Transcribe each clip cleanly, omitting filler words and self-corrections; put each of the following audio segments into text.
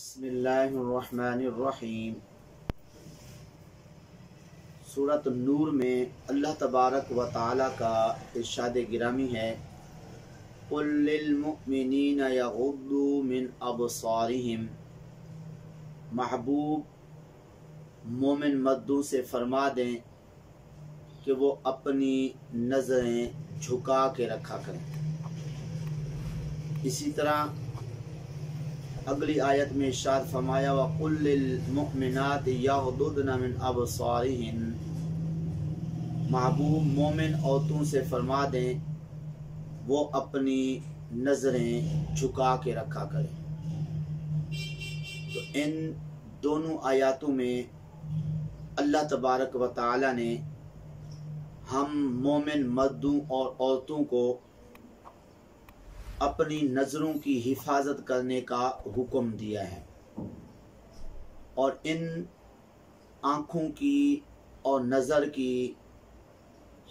बिस्मिल्लाहिर्रहमानिर्रहीम। सूरत नूर में अल्लाह तबारक व तआला का इरशाद गिरामी है, कुल लिल मुमिनीना यगुद्दू मिन अबसारिहिम। महबूब मोमिन मर्दों से फरमा दें कि वो अपनी नज़रें झुका के रखा करें। इसी तरह अगली आयत में इरशाद फरमाया, वक़ुल लिल मुमिनाति यग़ुद्दुना मिन अबसारिहिन। महबूब मोमिन औरतों से फरमा दें वो अपनी नज़रें झुका के रखा करें। तो इन दोनों आयतों में अल्लाह तबारक व तआला ने हम मोमिन मर्दों और औरतों को अपनी नज़रों की हिफाजत करने का हुक्म दिया है, और इन आँखों की और नज़र की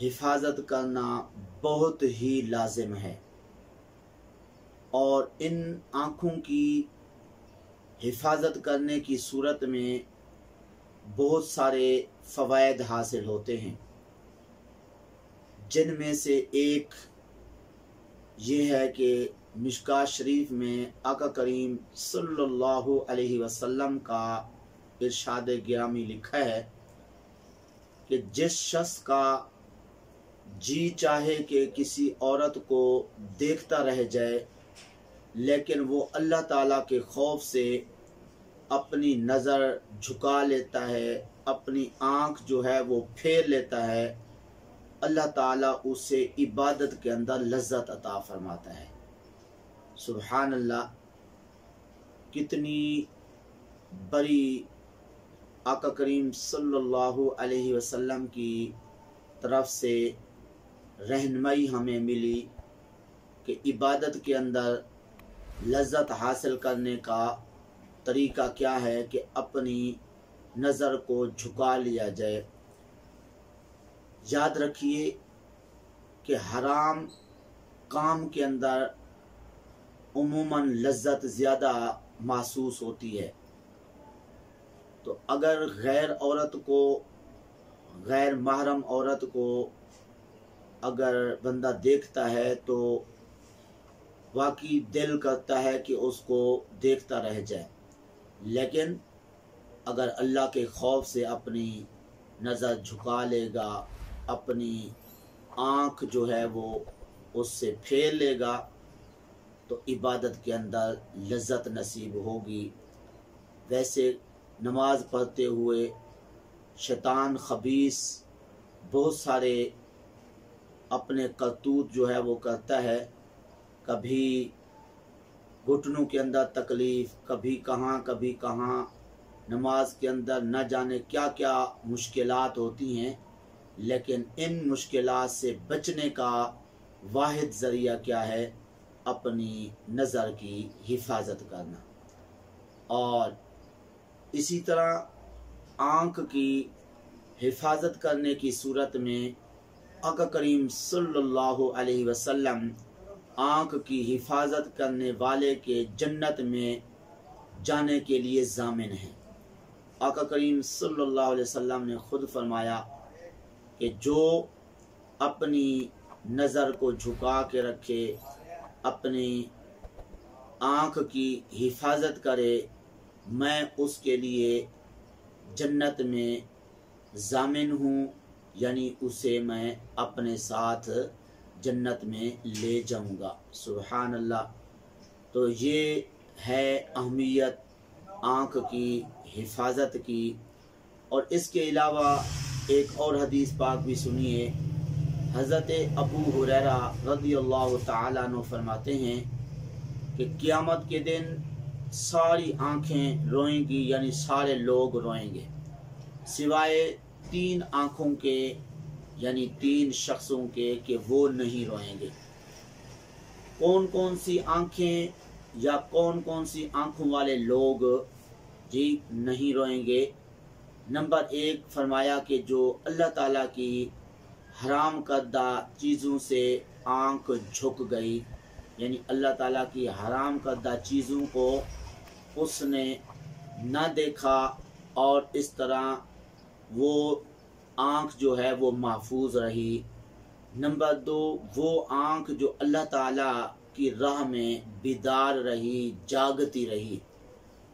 हिफाजत करना बहुत ही लाजिम है। और इन आँखों की हिफाजत करने की सूरत में बहुत सारे फ़वाइद हासिल होते हैं, जिनमें से एक ये है कि मिशकात शरीफ में आका करीम सल्लल्लाहु अलैहि वसल्लम का इरशाद गिरामी लिखा है कि जिस शख्स का जी चाहे कि किसी औरत को देखता रह जाए, लेकिन वो अल्लाह ताला के खौफ से अपनी नज़र झुका लेता है, अपनी आँख जो है वो फेर लेता है, अल्लाह ताला उसे इबादत के अंदर लज्जत अता फरमाता है। सुबहान अल्लाह, कितनी बड़ी आका करीम सल्लल्लाहु अलैहि वसल्लम की तरफ से रहनुमाई हमें मिली कि इबादत के अंदर लज्जत हासिल करने का तरीका क्या है कि अपनी नज़र को झुका लिया जाए। याद रखिए कि हराम काम के अंदर उमूमन लज्जत ज़्यादा महसूस होती है। तो अगर गैर औरत को, गैर महरम औरत को अगर बंदा देखता है तो वाकई दिल करता है कि उसको देखता रह जाए, लेकिन अगर अल्लाह के खौफ से अपनी नज़र झुका लेगा, अपनी आँख जो है वो उससे फेर लेगा, तो इबादत के अंदर लज्जत नसीब होगी। वैसे नमाज पढ़ते हुए शैतान खबीस बहुत सारे अपने करतूत जो है वो करता है, कभी घुटनों के अंदर तकलीफ़, कभी कहाँ नमाज के अंदर न जाने क्या क्या मुश्किलात होती हैं, लेकिन इन मुश्किलात से बचने का वाहिद ज़रिया क्या है? अपनी नज़र की हिफाजत करना। और इसी तरह आँख की हिफाजत करने की सूरत में आका करीम सल्लल्लाहु अलैहि वसल्लम आँख की हिफाजत करने वाले के जन्नत में जाने के लिए ज़ामिन हैं। आका करीम सल्लल्लाहु अलैहि वसल्लम ने खुद फरमाया कि जो अपनी नज़र को झुका के रखे, अपनी आँख की हिफाजत करे, मैं उसके लिए जन्नत में ज़ामिन हूँ, यानी उसे मैं अपने साथ जन्नत में ले जाऊँगा। सुबहान अल्लाह। तो ये है अहमियत आँख की हिफाजत की। और इसके अलावा एक और हदीस पाक भी सुनिए। हज़रत अबू हुरैरा रज़ियल्लाहु ताला अन्हु फरमाते हैं कि क़यामत के दिन सारी आँखें रोएंगी, यानी सारे लोग रोएंगे, सिवाय 3 आँखों के, यानी 3 शख्सों के, कि वो नहीं रोएंगे। कौन कौन सी आँखें या कौन कौन सी आँखों वाले लोग जी नहीं रोएंगे? नंबर 1 फरमाया कि जो अल्लाह ताला की हराम करदा चीज़ों से आँख झुक गई, यानी अल्लाह ताला की हराम करदा चीज़ों को اس نے نہ دیکھا اور اس طرح وہ آنکھ جو ہے وہ محفوظ رہی۔ نمبر 2، وہ آنکھ جو اللہ تعالیٰ کی راہ میں بیدار رہی، جاگتی رہی۔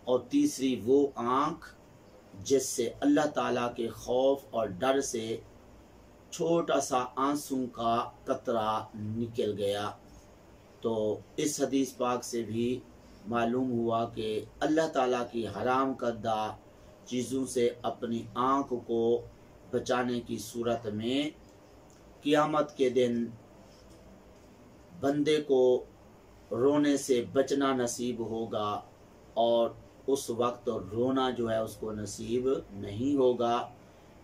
اور تیسری وہ آنکھ جس سے اللہ تعالیٰ کے خوف اور ڈر سے چھوٹا سا آنسو کا قطرہ نکل گیا۔ تو اس حدیث پاک سے بھی معلوم ہوا کہ اللہ تعالیٰ کی حرام کردہ چیزوں سے اپنی آنکھ کو بچانے کی صورت میں قیامت کے دن بندے کو رونے سے بچنا نصیب ہوگا، اور اس وقت رونا جو ہے اس کو نصیب نہیں ہوگا،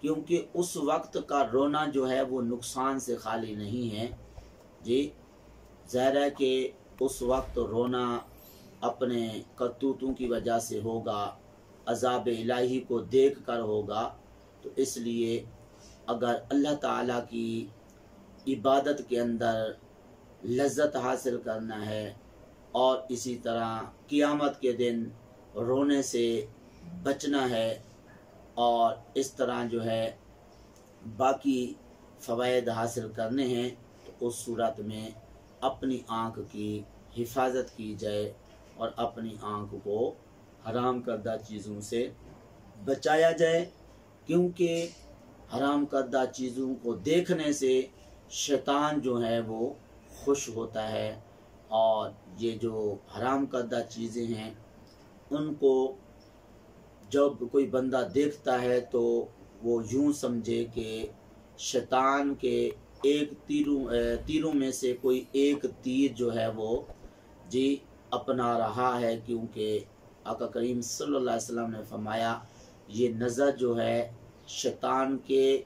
کیونکہ اس وقت کا رونا جو ہے وہ نقصان سے خالی نہیں ہے۔ جی ظاہر ہے کہ اس وقت رونا اپنے کرتوتوں کی وجہ سے ہوگا، عذاب الہی کو دیکھ کر ہوگا۔ تو اس لیے اگر اللہ تعالیٰ کی عبادت کے اندر لذت حاصل کرنا ہے اور اسی طرح قیامت کے دن رونے سے بچنا ہے اور اس طرح جو ہے باقی فوائد حاصل کرنے ہیں، تو اس صورت میں اپنی آنکھ کی حفاظت کی جائے اور اپنی آنکھ کو حرام کردہ چیزوں سے بچایا جائے، کیونکہ حرام کردہ چیزوں کو دیکھنے سے شیطان جو ہے وہ خوش ہوتا ہے، اور یہ جو حرام کردہ چیزیں ہیں ان کو جب کوئی بندہ دیکھتا ہے تو وہ یوں سمجھے کہ شیطان کے ایک تیروں میں سے کوئی ایک تیر جو ہے وہ جی اپنا رہا ہے، کیونکہ آقا کریم صلی اللہ علیہ وسلم نے فرمایا یہ نظر جو ہے شیطان کے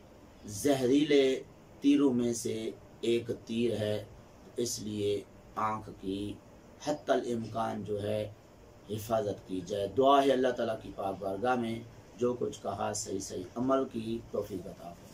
زہریلے تیروں میں سے ایک تیر ہے۔ اس لیے آنکھ کی حتی الامکان جو ہے حفاظت کی جائے۔ دعا ہے اللہ تعالیٰ کی پاک بارگاہ میں جو کچھ کہا صحیح عمل کی توفیق عطا فرمائے۔